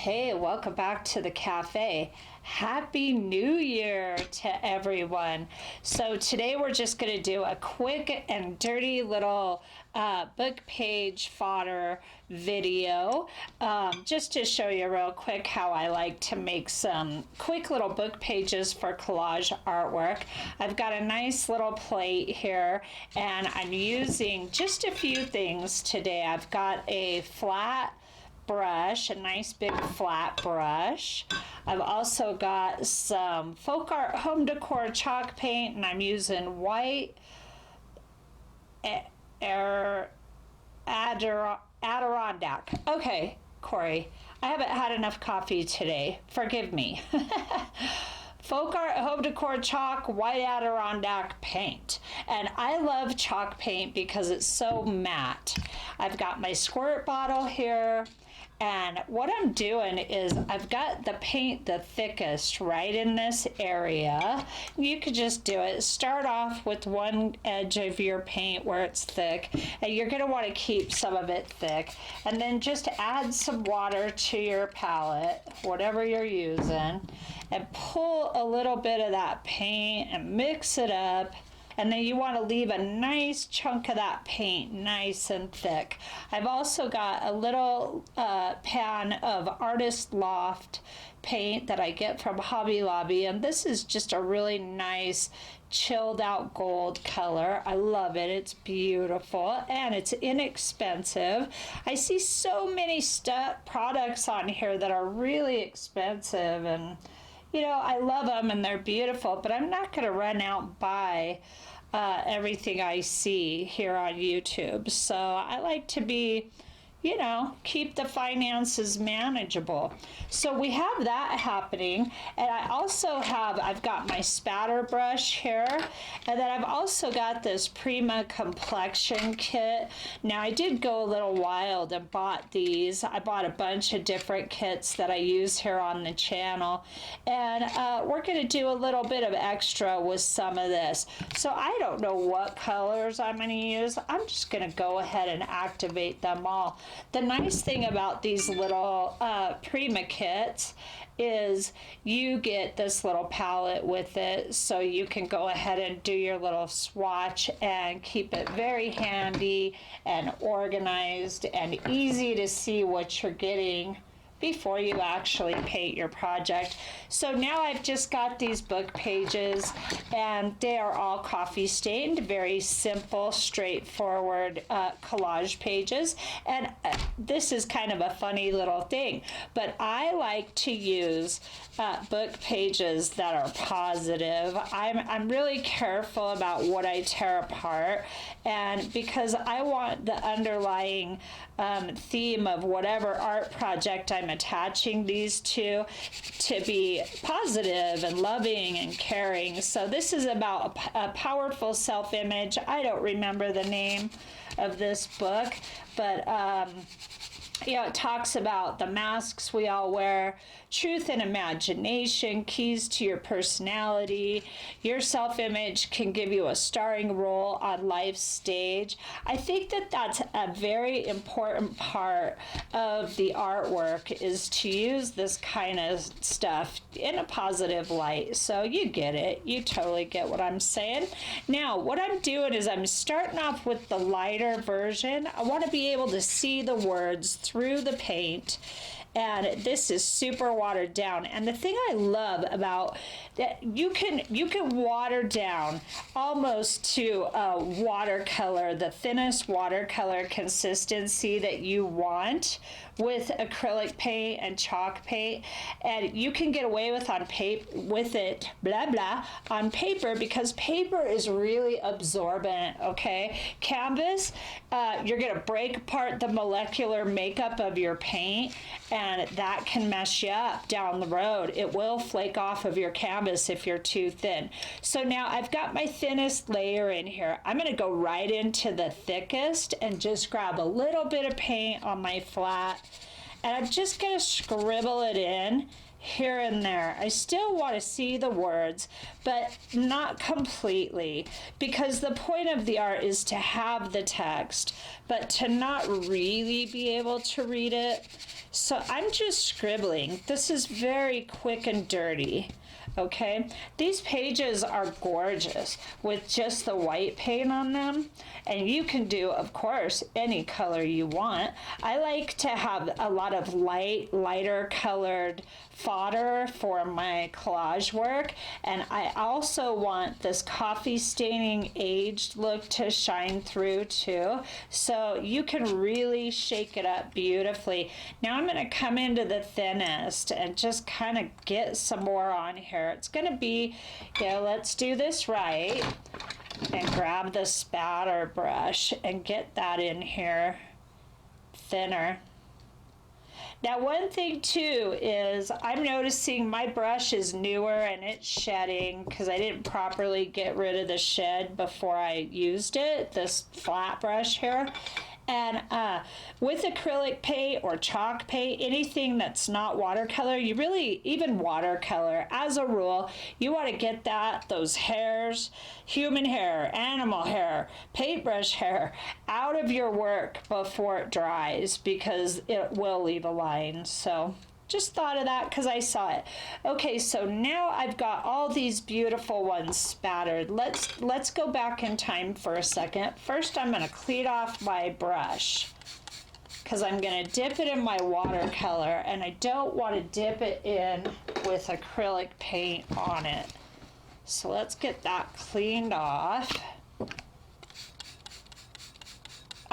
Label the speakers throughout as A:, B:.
A: Hey, welcome back to the cafe. Happy New Year to everyone. So today we're just going to do a quick and dirty little book page fodder video, just to show you real quick how I like to make some quick little book pages for collage artwork. I've got a nice little plate here and I'm using just a few things today. I've got a flat brush, a nice big flat brush. I've also got some folk art home decor chalk paint, and I'm using white Adirondack. Okay, Corey, I haven't had enough coffee today. Forgive me. Folk art home decor chalk, white Adirondack paint. And I love chalk paint because it's so matte. I've got my squirt bottle here. And what I'm doing is I've got the paint the thickest right in this area. You could just do it. Start off with one edge of your paint where it's thick, and you're going to want to keep some of it thick. And then just add some water to your palette, whatever you're using, and pull a little bit of that paint and mix it up. And then you want to leave a nice chunk of that paint nice and thick. I've also got a little pan of Artist Loft paint that I get from Hobby Lobby, and this is just a really nice chilled out gold color. I love it. It's beautiful and it's inexpensive. I see so many products on here that are really expensive, and you know, I love them and they're beautiful, but I'm not going to run out and buy everything I see here on YouTube. So I like to be, you know, keep the finances manageable. So we have that happening. And I also have, I've got my spatter brush here. And then I've also got this Prima complexion kit. Now I did go a little wild and bought these. I bought a bunch of different kits that I use here on the channel. And we're going to do a little bit of extra with some of this. So I don't know what colors I'm going to use. I'm just going to go ahead and activate them all. The nice thing about these little Prima kits is you get this little palette with it, so you can go ahead and do your little swatch and keep it very handy and organized and easy to see what you're getting before you actually paint your project. So now I've just got these book pages, and they are all coffee stained, very simple, straightforward collage pages. And this is kind of a funny little thing, but I like to use book pages that are positive. I'm really careful about what I tear apart, and because I want the underlying theme of whatever art project I'm attaching these to be positive and loving and caring. So this is about a powerful self-image. I don't remember the name of this book, but you know, it talks about the masks we all wear, truth and imagination, keys to your personality. Your self-image can give you a starring role on life's stage. I think that that's a very important part of the artwork, is to use this kind of stuff in a positive light. So you get it. You totally get what I'm saying. Now, what I'm doing is I'm starting off with the lighter version. I want to be able to see the words through the paint, and this is super watered down. And the thing I love about that, you can water down almost to a watercolor, the thinnest watercolor consistency that you want with acrylic paint and chalk paint, and you can get away with on paper because paper is really absorbent. Okay, canvas, you're going to break apart the molecular makeup of your paint, and that can mess you up down the road. It will flake off of your canvas if you're too thin. So now I've got my thinnest layer in here. I'm going to go right into the thickest and just grab a little bit of paint on my flat, and I'm just going to scribble it in here and there. I still want to see the words, but not completely, because the point of the art is to have the text, but to not really be able to read it. So I'm just scribbling. This is very quick and dirty. Okay, these pages are gorgeous with just the white paint on them, and you can do, of course, any color you want. I like to have a lot of lighter colored fodder for my collage work, and I also want this coffee staining aged look to shine through too, so you can really shake it up beautifully. Now I'm going to come into the thinnest and just kind of get some more on here. It's going to be, let's do this right, and grab the spatter brush and get that in here thinner. Now, one thing too is I'm noticing my brush is newer and it's shedding because I didn't properly get rid of the shed before I used it, this flat brush here. And with acrylic paint or chalk paint, anything that's not watercolor, you really, even watercolor, as a rule, you want to get those hairs, human hair, animal hair, paintbrush hair, out of your work before it dries, because it will leave a line. So just thought of that because I saw it. Okay, so now I've got all these beautiful ones spattered. Let's go back in time for a second. First, I'm going to clean off my brush because I'm going to dip it in my watercolor, and I don't want to dip it in with acrylic paint on it. So let's get that cleaned off.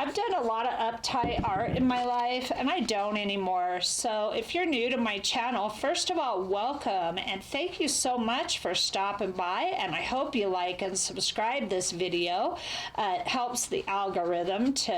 A: I've done a lot of uptight art in my life, and I don't anymore. So if you're new to my channel, first of all, welcome, and thank you so much for stopping by, and I hope you like and subscribe this video. It helps the algorithm to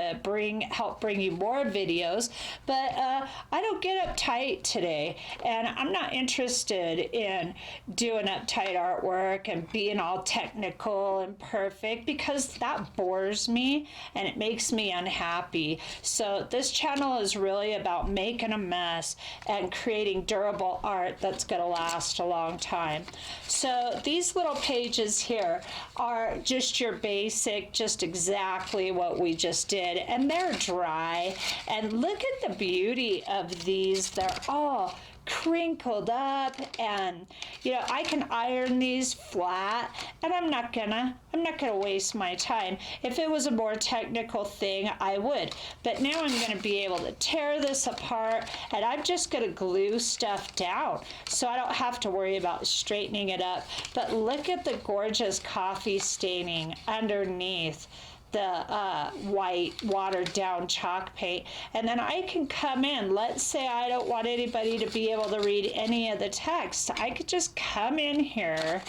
A: help bring you more videos, but I don't get uptight today, and I'm not interested in doing uptight artwork and being all technical and perfect, because that bores me and it makes me unhappy. So this channel is really about making a mess and creating durable art that's going to last a long time. So these little pages here are just your basic, just exactly what we just did, and they're dry. And look at the beauty of these. They're all crinkled up, and I can iron these flat, and I'm not gonna waste my time. If it was a more technical thing, I would, but now I'm gonna be able to tear this apart, and I'm just gonna glue stuff down so I don't have to worry about straightening it up. But look at the gorgeous coffee staining underneath the white watered down chalk paint. And then I can come in, let's say I don't want anybody to be able to read any of the text, I could just come in here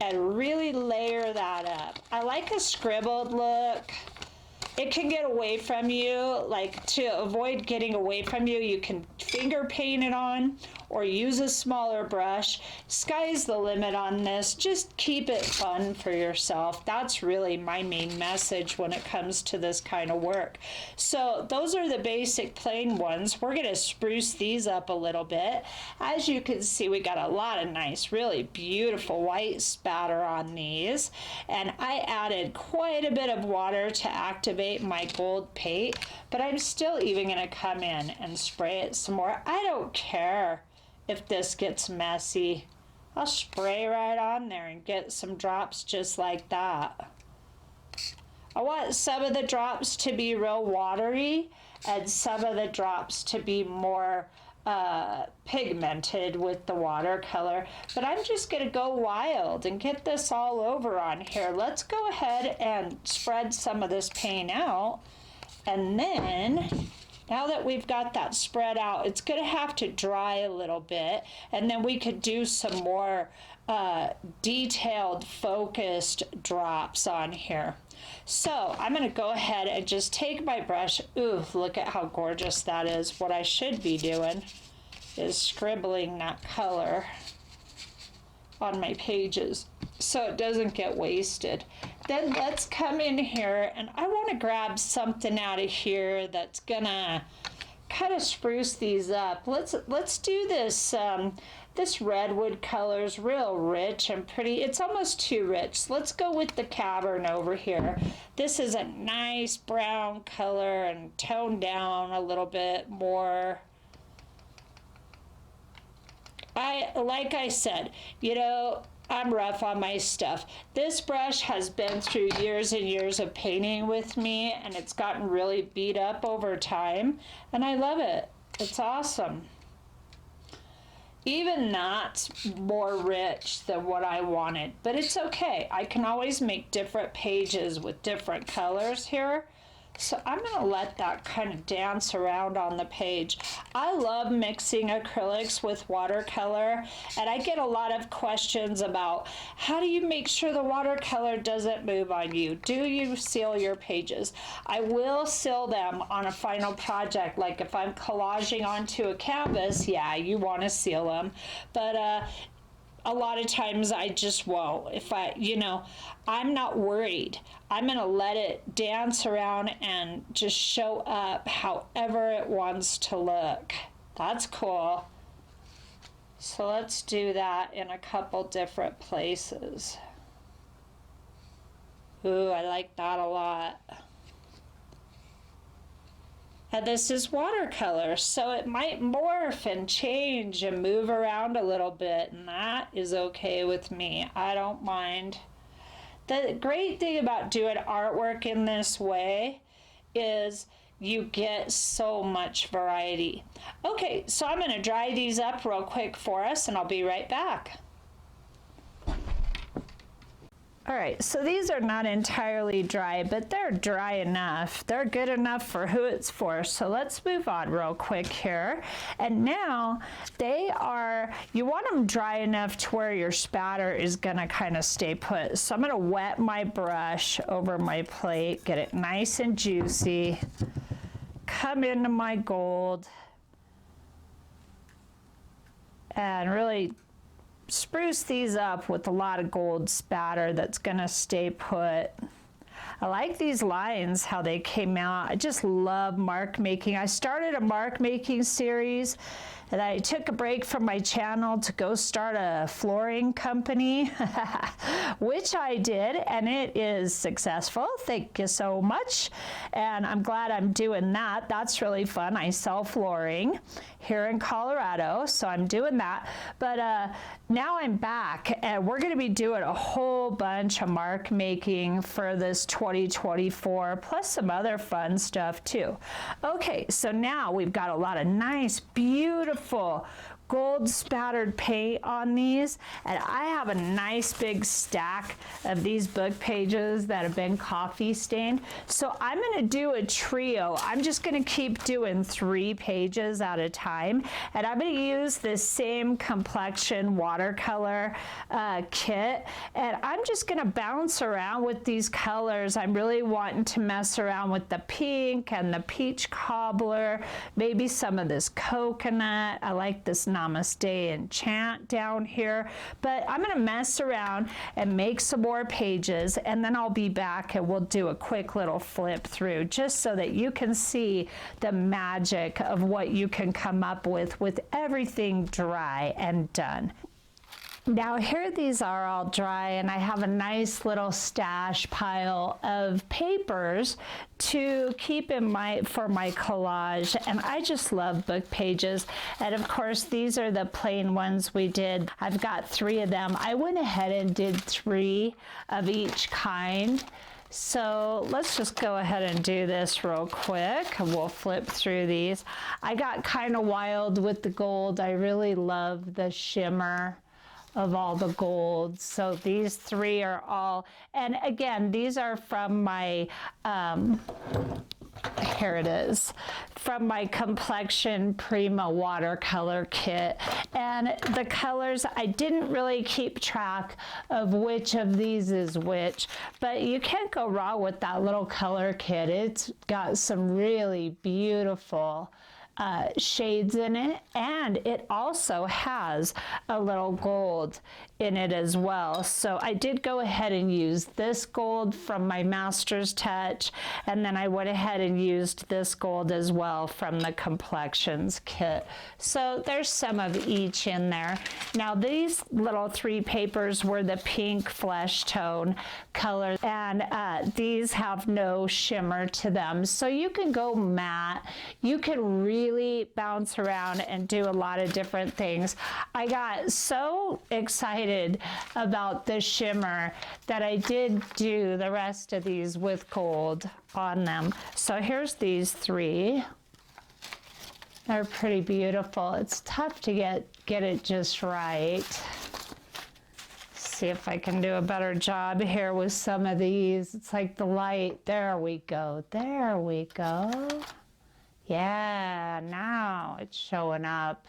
A: and really layer that up. I like a scribbled look. It can get away from you. Like, to avoid getting away from you, you can finger paint it on or use a smaller brush. Sky's the limit on this. Just keep it fun for yourself. That's really my main message when it comes to this kind of work. So those are the basic plain ones. We're going to spruce these up a little bit. As you can see, we got a lot of nice, really beautiful white spatter on these. And I added quite a bit of water to activate my gold paint, but I'm still even going to come in and spray it some more. I don't care if this gets messy. I'll spray right on there and get some drops just like that. I want some of the drops to be real watery and some of the drops to be more pigmented with the watercolor, but I'm just going to go wild and get this all over on here. Let's go ahead and spread some of this paint out, and then now that we've got that spread out, it's going to have to dry a little bit, and then we could do some more detailed, focused drops on here. So I'm going to go ahead and just take my brush. Ooh, look at how gorgeous that is. What I should be doing is scribbling that color on my pages so it doesn't get wasted. Then let's come in here, and I want to grab something out of here that's gonna kind of spruce these up. Let's do this. This redwood color is real rich and pretty. It's almost too rich. So let's go with the Cavern over here. This is a nice brown color and toned down a little bit more. Like I said, you know, I'm rough on my stuff. This brush has been through years and years of painting with me, and it's gotten really beat up over time, and I love it. It's awesome. Even that's more rich than what I wanted, but it's okay. I can always make different pages with different colors here. So I'm going to let that kind of dance around on the page. I love mixing acrylics with watercolor, and I get a lot of questions about how do you make sure the watercolor doesn't move on you? Do you seal your pages? I will seal them on a final project. Like if I'm collaging onto a canvas, yeah, you want to seal them. But a lot of times I just won't. If I'm not worried. I'm going to let it dance around and just show up however it wants to look. That's cool. So let's do that in a couple different places. Ooh, I like that a lot. And this is watercolor, so it might morph and change and move around a little bit, and that is okay with me. I don't mind. The great thing about doing artwork in this way is you get so much variety. Okay, so I'm going to dry these up real quick for us, and I'll be right back. All right, so these are not entirely dry, but they're dry enough. They're good enough for who it's for. So let's move on real quick here. And now you want them dry enough to where your spatter is gonna kind of stay put. So I'm gonna wet my brush over my plate, get it nice and juicy, come into my gold, and really spruce these up with a lot of gold spatter that's gonna stay put. I like these lines, how they came out. I just love mark making. I started a mark making series, and I took a break from my channel to go start a flooring company, which I did, and it is successful. Thank you so much. And I'm glad I'm doing that. That's really fun. I sell flooring here in Colorado, so I'm doing that. But now I'm back, and we're gonna be doing a whole bunch of mark making for this 2024, plus some other fun stuff too. Okay, so now we've got a lot of nice, beautiful gold spattered paint on these, and I have a nice big stack of these book pages that have been coffee stained. So I'm going to do a trio. I'm just going to keep doing 3 pages at a time, and I'm going to use this same complexion watercolor kit, and I'm just going to bounce around with these colors. I'm really wanting to mess around with the pink and the peach cobbler, maybe some of this coconut. I like this Namaste enchant down here, but I'm going to mess around and make some more pages, and then I'll be back and we'll do a quick little flip through just so that you can see the magic of what you can come up with everything dry and done. Now here these are all dry, and I have a nice little stash pile of papers to keep in for my collage, and I just love book pages. And of course these are the plain ones we did. I've got 3 of them. I went ahead and did 3 of each kind. So let's just go ahead and do this real quick, and we'll flip through these. I got kind of wild with the gold. I really love the shimmer of all the gold. So these 3 are all, and again, these are from my, here it is, from my Complexion Prima watercolor kit. And the colors, I didn't really keep track of which of these is which, but you can't go wrong with that little color kit. It's got some really beautiful shades in it, and it also has a little gold in it as well. So I did go ahead and use this gold from my Master's Touch, and then I went ahead and used this gold as well from the Complexions kit. So there's some of each in there. Now these little 3 papers were the pink flesh tone color, and these have no shimmer to them. So you can go matte. You can really bounce around and do a lot of different things. I got so excited about the shimmer that I did do the rest of these with gold on them. So here's these 3. They're pretty beautiful. It's tough to get it just right. See if I can do a better job here with some of these. It's like the light. There we go. There we go. Yeah, now it's showing up.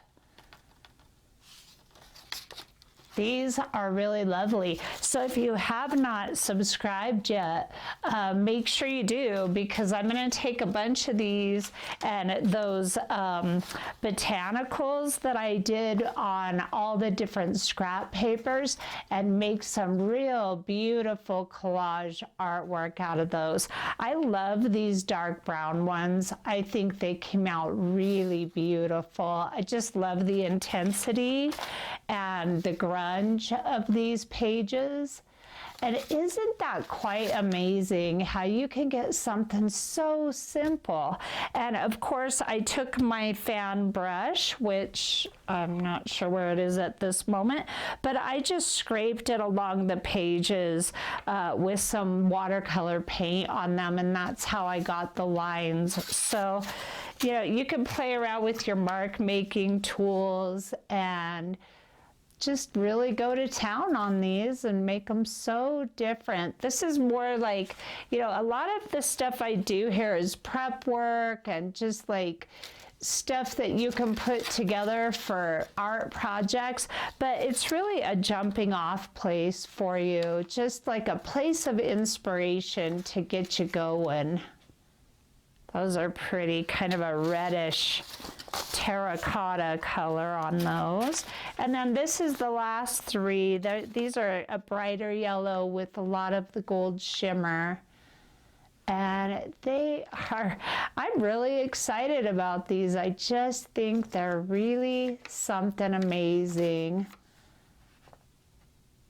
A: These are really lovely. So if you have not subscribed yet, make sure you do, because I'm going to take a bunch of these and those botanicals that I did on all the different scrap papers and make some real beautiful collage artwork out of those. I love these dark brown ones. I think they came out really beautiful. I just love the intensity and the grunge of these pages. And isn't that quite amazing how you can get something so simple? And of course I took my fan brush, which I'm not sure where it is at this moment, but I just scraped it along the pages with some watercolor paint on them, and that's how I got the lines. So you know, you can play around with your mark making tools and just really go to town on these and make them so different. This is more like, you know, a lot of the stuff I do here is prep work and just like stuff that you can put together for art projects, but it's really a jumping off place for you, just like a place of inspiration to get you going. Those are pretty, kind of a reddish terracotta color on those. And then this is the last 3. These are a brighter yellow with a lot of the gold shimmer. And they are, I'm really excited about these. I just think they're really something amazing.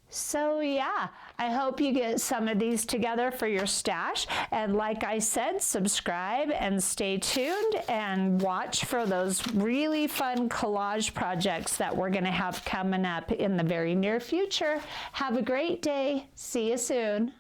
A: So yeah, I hope you get some of these together for your stash. And like I said, subscribe and stay tuned and watch for those really fun collage projects that we're going to have coming up in the very near future. Have a great day. See you soon.